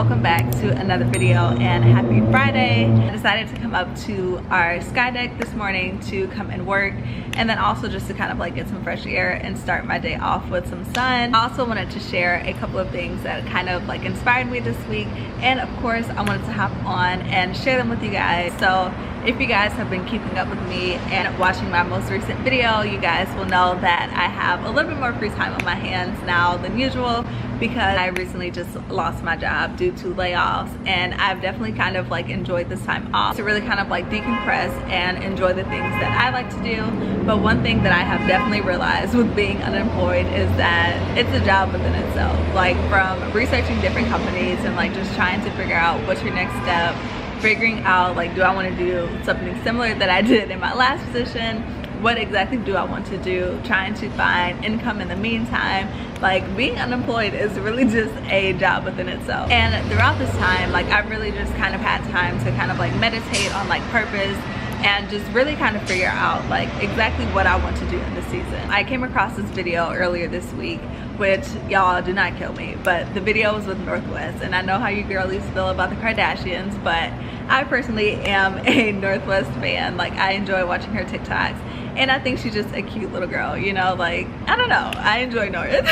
welcome back to another video, and happy Friday. I decided to come up to our sky deck this morning to come and work, and then also just to kind of like get some fresh air and start my day off with some sun. I also wanted to share a couple of things that kind of like inspired me this week, and of course I wanted to hop on and share them with you guys. So if you guys have been keeping up with me and watching my most recent video, you guys will know that I have a little bit more free time on my hands now than usual, because I recently just lost my job due to layoffs, and I've definitely kind of like enjoyed this time off to really kind of like decompress and enjoy the things that I like to do. But one thing that I have definitely realized with being unemployed is that it's a job within itself. Like from researching different companies and like just trying to figure out what's your next step, figuring out like, do I want to do something similar that I did in my last position? What exactly do I want to do? Trying to find income in the meantime. Like, being unemployed is really just a job within itself. And throughout this time, like, I've really just kind of had time to kind of like meditate on like purpose and just really kind of figure out like exactly what I want to do in this season. I came across this video earlier this week, which y'all do not kill me, but the video was with Northwest, and I know how you girlies feel about the Kardashians, but I personally am a Northwest fan. Like, I enjoy watching her TikToks, and I think she's just a cute little girl, you know, like, I don't know, I enjoy North.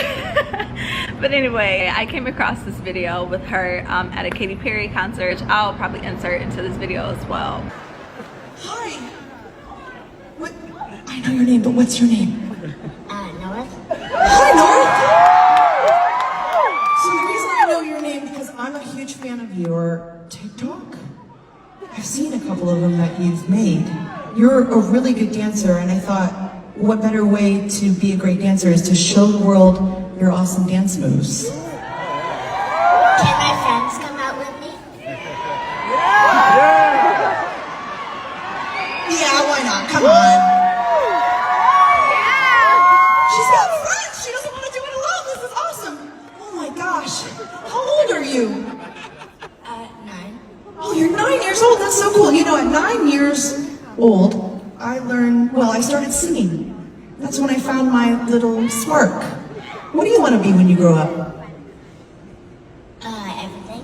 But anyway, I came across this video with her at a Katy Perry concert, which I'll probably insert into this video as well. Hi. What? I know your name, but what's your name? North. Hi, North. So the reason I know your name because I'm a huge fan of your TikTok. I've seen a couple of them that you've made. You're a really good dancer, and I thought, what better way to be a great dancer is to show the world your awesome dance moves. Can my friends come out with me? Yeah, why not? Come on. She's got friends. She doesn't want to do it alone. This is awesome. Oh my gosh. How old are you? 9. Oh, you're 9 years old. That's so cool. You know, at 9 years old, I started singing. That's when I found my little spark. What do you want to be when you grow up? Everything.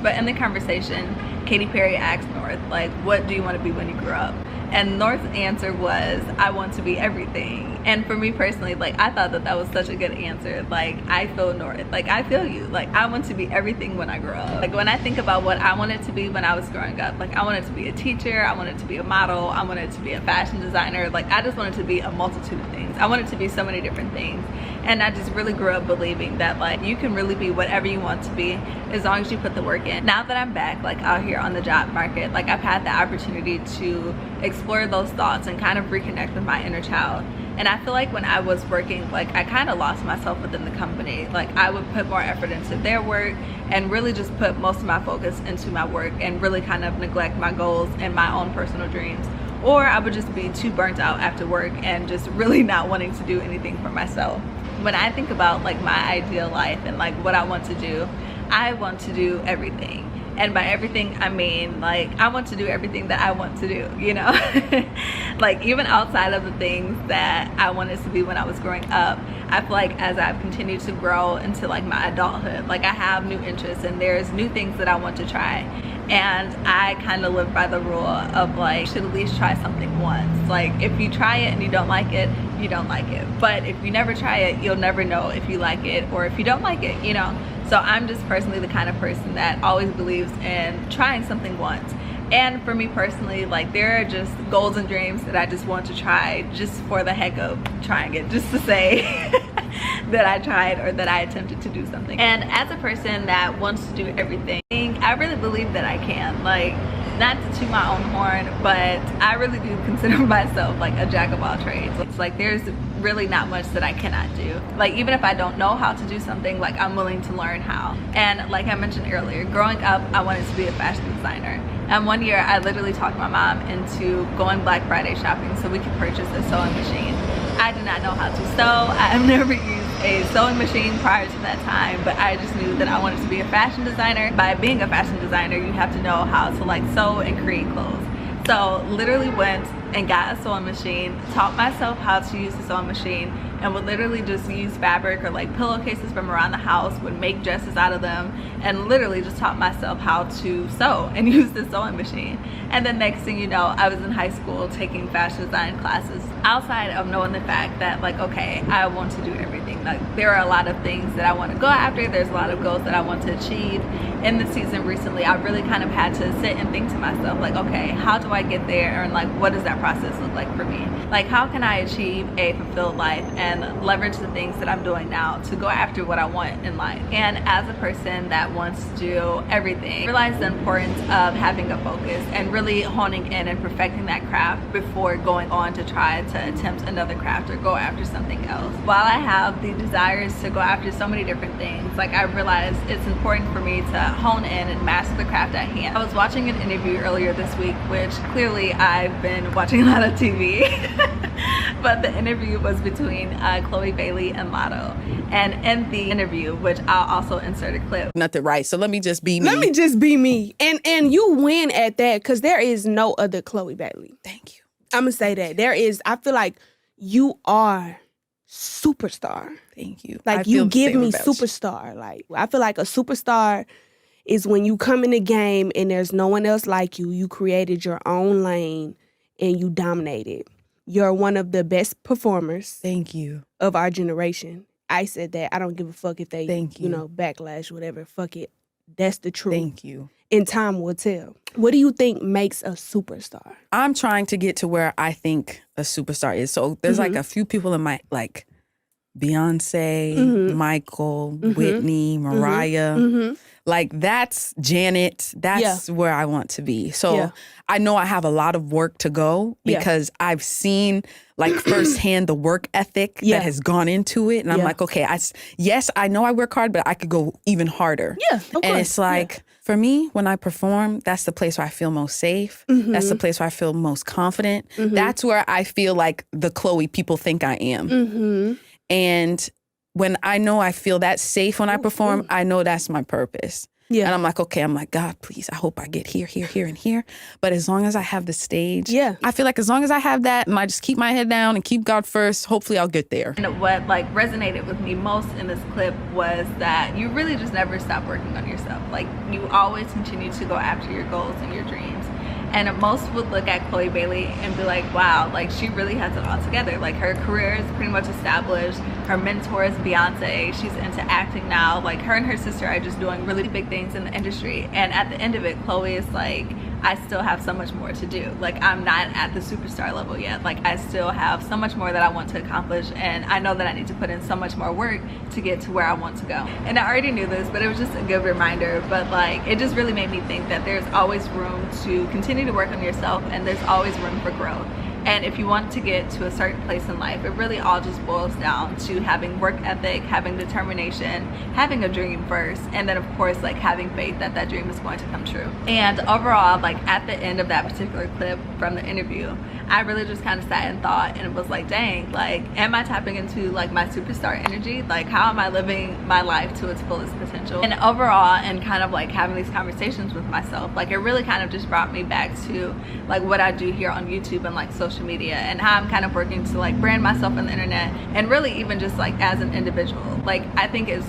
But in the conversation, Katy Perry asked North, like, what do you want to be when you grow up? And North's answer was, I want to be everything. And for me personally, like, I thought that that was such a good answer. Like, I feel North, like, I feel you. Like, I want to be everything when I grow up. Like, when I think about what I wanted to be when I was growing up, like, I wanted to be a teacher, I wanted to be a model, I wanted to be a fashion designer. Like, I just wanted to be a multitude of things. I wanted to be so many different things. And I just really grew up believing that, like, you can really be whatever you want to be as long as you put the work in. Now that I'm back, like, out here on the job market, like, I've had the opportunity to explore those thoughts and kind of reconnect with my inner child. And I feel like when I was working, like, I kind of lost myself within the company. Like, I would put more effort into their work and really just put most of my focus into my work and really kind of neglect my goals and my own personal dreams. Or I would just be too burnt out after work and just really not wanting to do anything for myself. When I think about like my ideal life and like what I want to do everything. And by everything, I mean, like, I want to do everything that I want to do, you know? Like, even outside of the things that I wanted to be when I was growing up, I feel like as I've continued to grow into like my adulthood, like, I have new interests and there's new things that I want to try. And I kind of live by the rule of like, you should at least try something once. Like, if you try it and you don't like it, you don't like it. But if you never try it, you'll never know if you like it or if you don't like it, you know? So I'm just personally the kind of person that always believes in trying something once. And for me personally, like, there are just goals and dreams that I just want to try just for the heck of trying it, just to say that I tried or that I attempted to do something. And as a person that wants to do everything, I really believe that I can. Like, not to toot my own horn, but I really do consider myself like a jack of all trades. It's like there's really not much that I cannot do. Like, even if I don't know how to do something, like, I'm willing to learn how. And like I mentioned earlier, growing up, I wanted to be a fashion designer. And one year I literally talked my mom into going Black Friday shopping so we could purchase a sewing machine. I did not know how to sew. I have never used a sewing machine prior to that time, but I just knew that I wanted to be a fashion designer. By being a fashion designer, you have to know how to like sew and create clothes. So literally went and got a sewing machine, taught myself how to use the sewing machine, and would literally just use fabric or like pillowcases from around the house, would make dresses out of them, and literally just taught myself how to sew and use the sewing machine. And then next thing you know, I was in high school taking fashion design classes, outside of knowing the fact that like, okay, I want to do everything. Like there are a lot of things that I want to go after, there's a lot of goals that I want to achieve. In the season recently, I really kind of had to sit and think to myself, like, okay, how do I get there, and like what does that process look like for me? Like how can I achieve a fulfilled life and leverage the things that I'm doing now to go after what I want in life? And as a person that wants to do everything, realize the importance of having a focus and really honing in and perfecting that craft before going on to try to attempt another craft or go after something else. While I have the desires to go after so many different things, like I realized it's important for me to hone in and master the craft at hand. I was watching an interview earlier this week, which clearly I've been watching a lot of TV, but the interview was between Chloe Bailey and Lotto. And in the interview, which I'll also insert a clip. Nothing right, so let me just be me. Let me just be me. And you win at that, because there is no other Chloe Bailey. Thank you. I'm going to say that. There is, I feel like you are superstar. Thank you. Like you give me superstar. Like I feel like a superstar is when you come in the game and there's no one else like you. You created your own lane and you dominated. You're one of the best performers. Thank you. Of our generation. I said that. I don't give a fuck if they, Thank you. you know, backlash, whatever. Fuck it. That's the truth. Thank you. And time will tell. What do you think makes a superstar? I'm trying to get to where I think a superstar is. So there's like a few people in my, like Beyonce, Michael, Whitney, Mariah. Like that's Janet. That's where I want to be. So I know I have a lot of work to go because I've seen like firsthand the work ethic that has gone into it. And I'm like, okay, I know I work hard, but I could go even harder. Yeah, of course. And it's like, for me, when I perform, that's the place where I feel most safe. That's the place where I feel most confident. That's where I feel like the Chloe people think I am. And when I know I feel that safe when I perform, I know that's my purpose. Yeah. And I'm like, okay, I'm like, God, please, I hope I get here, here, here, and here. But as long as I have the stage, I feel like as long as I have that and I just keep my head down and keep God first, hopefully I'll get there. And what like resonated with me most in this clip was that you really just never stop working on yourself. Like you always continue to go after your goals and your dreams. And most would look at Chloe Bailey and be like, wow, like she really has it all together. Like her career is pretty much established. Her mentor is Beyonce. She's into acting now. Like her and her sister are just doing really big things in the industry. And at the end of it, Chloe is like, I still have so much more to do. Like I'm not at the superstar level yet. Like I still have so much more that I want to accomplish, and I know that I need to put in so much more work to get to where I want to go. And I already knew this, but it was just a good reminder. But like it just really made me think that there's always room to continue to work on yourself, and there's always room for growth. And if you want to get to a certain place in life, it really all just boils down to having work ethic, having determination, having a dream first, and then of course like having faith that that dream is going to come true. And overall, like at the end of that particular clip from the interview, I really just kind of sat and thought, and it was like, dang, like am I tapping into like my superstar energy? Like how am I living my life to its fullest potential? And overall, and kind of like having these conversations with myself, like it really kind of just brought me back to like what I do here on YouTube and like social media, and how I'm kind of working to like brand myself on the internet, and really even just like as an individual. Like I think it's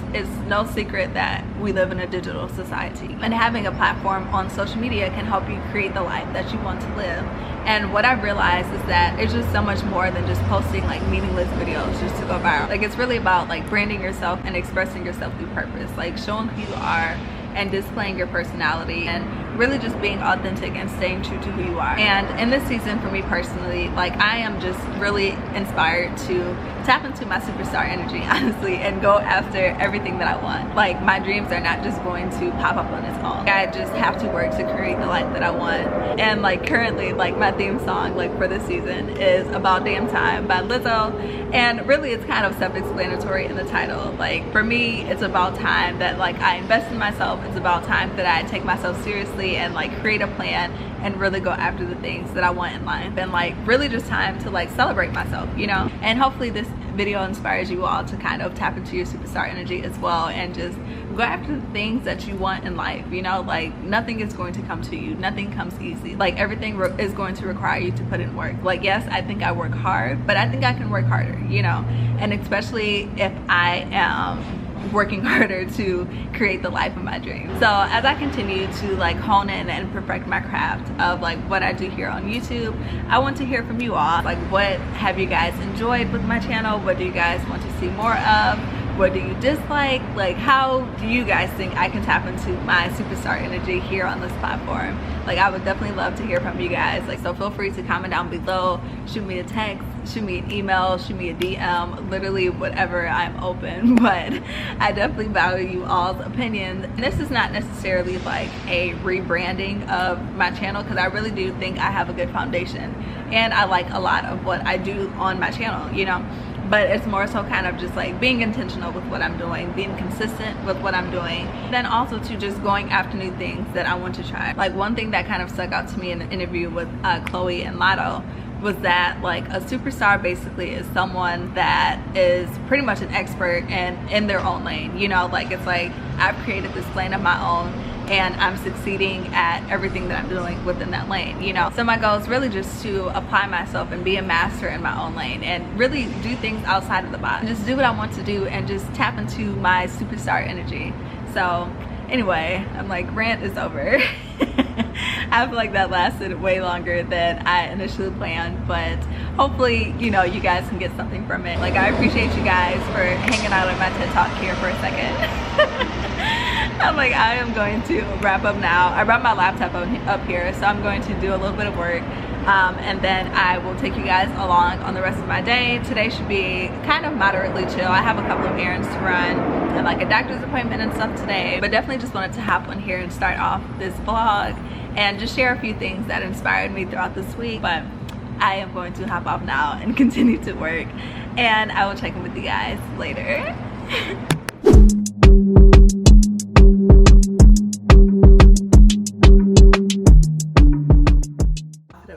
no secret that we live in a digital society, and having a platform on social media can help you create the life that you want to live. And what I realized is that it's just so much more than just posting like meaningless videos just to go viral. Like it's really about like branding yourself and expressing yourself through purpose, like showing who you are and displaying your personality, and really just being authentic and staying true to who you are. And in this season, for me personally, like I am just really inspired to tap into my superstar energy, honestly, and go after everything that I want. Like my dreams are not just going to pop up on its own. I just have to work to create the life that I want. And like currently, like my theme song like for this season is About Damn Time by Lizzo. And really it's kind of self-explanatory in the title. Like for me, it's about time that like I invest in myself. It's about time that I take myself seriously and like create a plan and really go after the things that I want in life, and like really just time to like celebrate myself, you know. And hopefully this video inspires you all to kind of tap into your superstar energy as well, and just go after the things that you want in life. You know, like nothing is going to come to you, nothing comes easy. Like everything is going to require you to put in work. Like, yes, I think I work hard, but I think I can work harder, you know, and especially if I am working harder to create the life of my dreams. So as I continue to like hone in and perfect my craft of like what I do here on YouTube, I want to hear from you all. Like, what have you guys enjoyed with my channel? What do you guys want to see more of? What do you dislike? Like, how do you guys think I can tap into my superstar energy here on this platform? Like, I would definitely love to hear from you guys. Like, so feel free to comment down below, shoot me a text, shoot me an email, shoot me a DM, literally whatever, I'm open. But I definitely value you all's opinions. And this is not necessarily like a rebranding of my channel, because I really do think I have a good foundation and I like a lot of what I do on my channel, you know. But it's more so kind of just like being intentional with what I'm doing, being consistent with what I'm doing, then also to just going after new things that I want to try. Like, one thing that kind of stuck out to me in the interview with Chloe and Lotto was that like a superstar basically is someone that is pretty much an expert and in their own lane, you know. Like, it's like I've created this lane of my own and I'm succeeding at everything that I'm doing within that lane, you know. So my goal is really just to apply myself and be a master in my own lane and really do things outside of the box. Just do what I want to do and just tap into my superstar energy. So anyway, I'm like, rant is over. I feel like that lasted way longer than I initially planned, but hopefully, you know, you guys can get something from it. Like, I appreciate you guys for hanging out on my TED Talk here for a second. I'm like, I am going to wrap up now. I brought my laptop up here, so I'm going to do a little bit of work, and then I will take you guys along on the rest of my day. Today should be kind of moderately chill. I have a couple of errands to run and like a doctor's appointment and stuff today, but definitely just wanted to hop on here and start off this vlog and just share a few things that inspired me throughout this week. But I am going to hop off now and continue to work, and I will check in with you guys later.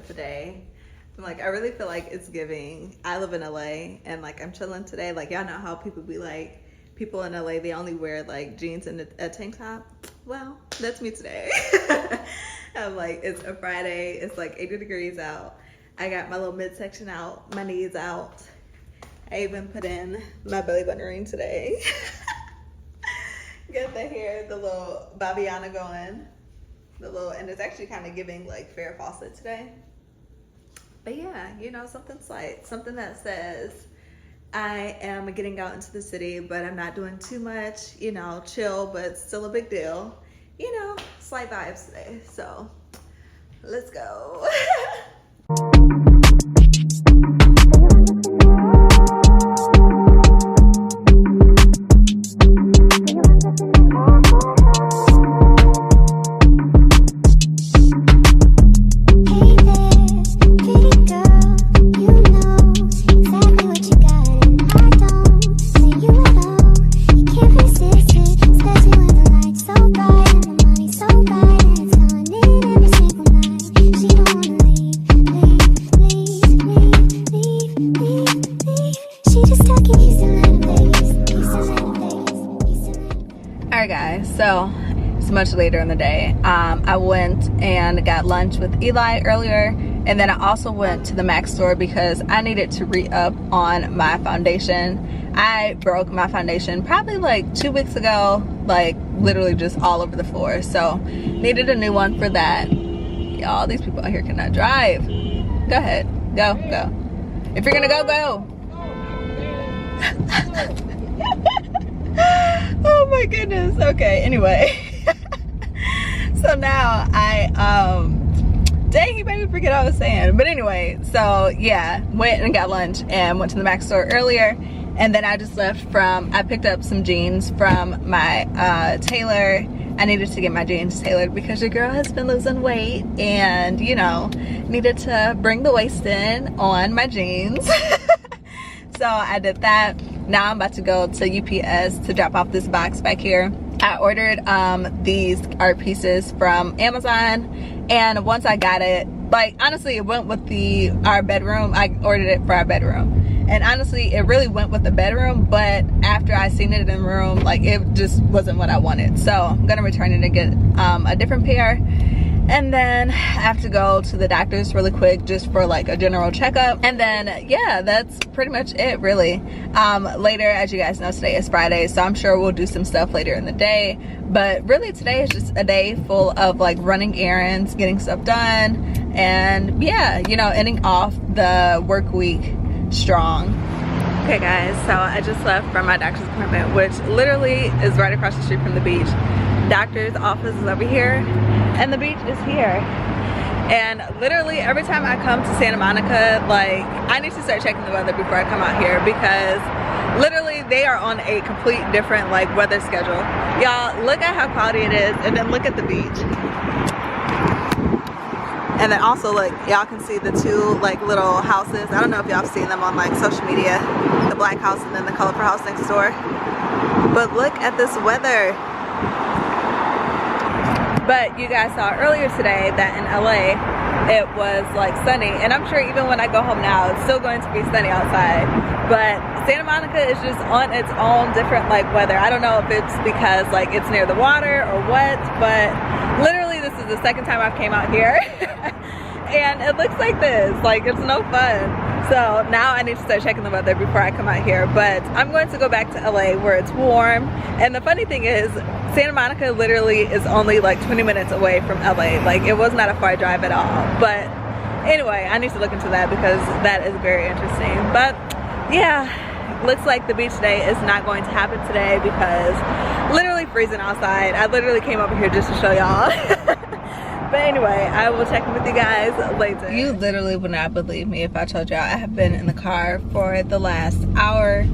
Today, I'm like, I really feel like it's giving. I live in LA and like I'm chilling today. Like, y'all know how people be like, people in LA, they only wear like jeans and a tank top. Well, that's me today. I'm like, it's a Friday, it's like 80 degrees out. I got my little midsection out, my knees out. I even put in my belly button ring today. Get the hair, the little Babiana going. The little, and it's actually kind of giving like Farrah Fawcett today. But yeah, you know, something slight, something that says I am getting out into the city, but I'm not doing too much, you know, chill, but still a big deal. You know, slight vibes today. So let's go. So it's much later in the day. I went and got lunch with Eli earlier, and then I also went to the MAC store because I needed to re-up on my foundation. I broke my foundation probably like 2 weeks ago, like literally just all over the floor, so needed a new one for that. Y'all, these people out here cannot drive. Go ahead, go. If you're gonna go. Oh my goodness. Okay, anyway. So now dang, you made me forget what I was saying. But anyway, so yeah, went and got lunch and went to the MAC store earlier, and then I just left I picked up some jeans from my tailor. I needed to get my jeans tailored because your girl has been losing weight and, you know, needed to bring the waist in on my jeans. So I did that. Now I'm about to go to UPS to drop off this box back here. I ordered these art pieces from Amazon, and once I got it, Like, honestly, it went with our bedroom. I ordered it for our bedroom. And honestly, it really went with the bedroom, but after I seen it in the room, like, it just wasn't what I wanted. So I'm gonna return it and get a different pair. And then I have to go to the doctor's really quick just for like a general checkup. And then, yeah, that's pretty much it, really. Later, as you guys know, today is Friday, so I'm sure we'll do some stuff later in the day. But really, today is just a day full of like running errands, getting stuff done, and yeah, you know, ending off the work week strong. Okay guys, so I just left from my doctor's appointment, which literally is right across the street from the beach. Doctor's office is over here and the beach is here. And literally every time I come to Santa Monica, like, I need to start checking the weather before I come out here, because literally they are on a complete different like weather schedule. Y'all, look at how cloudy it is, and then look at the beach. And then also, like, y'all can see the two like little houses. I don't know if y'all have seen them on like social media, the black house and then the colorful house next door. But look at this weather. But you guys saw earlier today that in LA it was like sunny, and I'm sure even when I go home now it's still going to be sunny outside. But Santa Monica is just on its own different like weather. I don't know if it's because like it's near the water or what, but literally this is the second time I've came out here and it looks like this. Like, it's no fun. So now I need to start checking the weather before I come out here. But I'm going to go back to LA where it's warm. And the funny thing is, Santa Monica literally is only like 20 minutes away from LA. Like, it was not a far drive at all. But anyway, I need to look into that because that is very interesting. But yeah, looks like the beach day is not going to happen today because literally freezing outside. I literally came over here just to show y'all. But anyway, I will check in with you guys later. You literally would not believe me if I told y'all I have been in the car for the last hour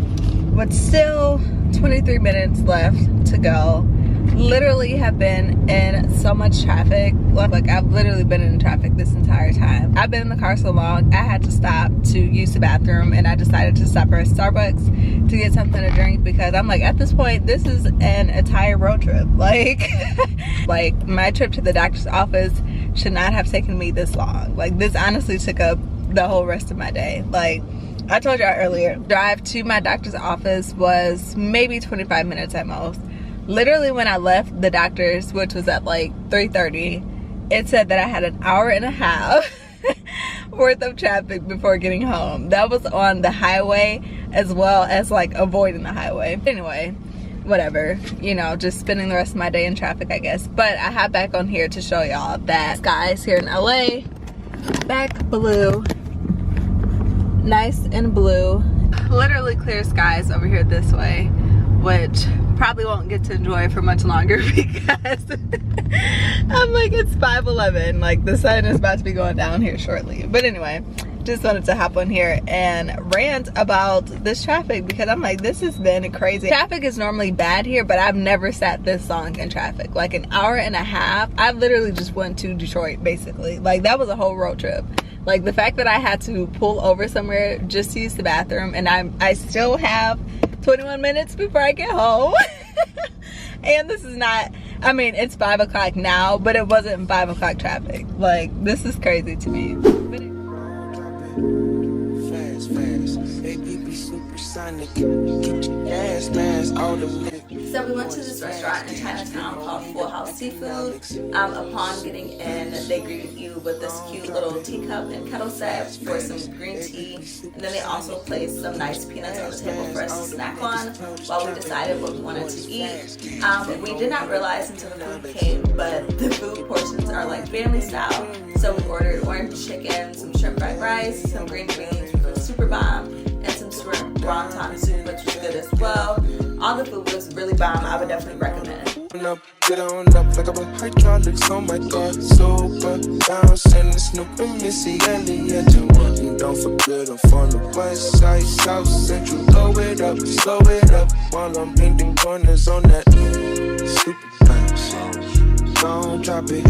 with still 23 minutes left to go. Literally have been in so much traffic. Like, I've literally been in traffic this entire time. I've been in the car so long, I had to stop to use the bathroom, and I decided to stop at Starbucks to get something to drink because I'm like, at this point, this is an entire road trip. Like, like my trip to the doctor's office should not have taken me this long. Like, this honestly took up the whole rest of my day. Like, I told y'all earlier, drive to my doctor's office was maybe 25 minutes at most. Literally when I left the doctor's, which was at like 3:30, it said that I had an hour and a half worth of traffic before getting home. That was on the highway as well as like avoiding the highway. Anyway, whatever, you know, just spending the rest of my day in traffic, I guess. But I have back on here to show y'all that skies here in LA, back blue, nice and blue. Literally clear skies over here this way, which probably won't get to enjoy for much longer because I'm like, it's 5:11, like the sun is about to be going down here shortly. But anyway, just wanted to hop on here and rant about this traffic because I'm like, this has been crazy. Traffic is normally bad here, but I've never sat this long in traffic. Like an hour and a half. I literally just went to Detroit basically. Like, that was a whole road trip. Like, the fact that I had to pull over somewhere just to use the bathroom, and I still have 21 minutes before I get home. And this is not, I mean, it's 5 o'clock now, but it wasn't 5 o'clock traffic. Like, this is crazy to me. So we went to this restaurant in Chinatown called Full House Seafood. Upon getting in, they greet you with this cute little teacup and kettle set for some green tea. And then they also placed some nice peanuts on the table for us to snack on while we decided what we wanted to eat. We did not realize until the food came, but the food portions are like family style. So we ordered orange chicken, some shrimp fried rice, some green beans, which was super bomb, and some shrimp wonton soup, which was good as well. All the food was really bomb. I would definitely recommend. Get on up like I'm a hydraulics on my car. Super bouncing the Snoop and Missy Elliott. And don't forget I'm from the west side, south central. Blow it up, slow it up while I'm painting corners on that super bounce. Don't drop it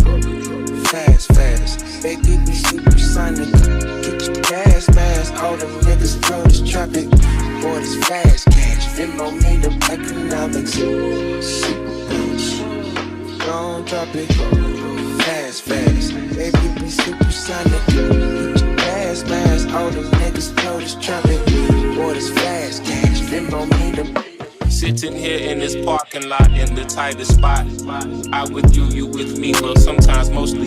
fast, fast. Baby, be supersonic. Get your gas mask. All the niggas know this traffic. Boy, this fast cash. Feel on me the economics. Super bounce. Don't drop it fast, fast. Baby, be supersonic. Sonic. Get your gas mask, all them niggas know this trumpet. Boy, this fast cash, them on me, them. Sitting here in this parking lot in the tightest spot. I with you with me, but sometimes mostly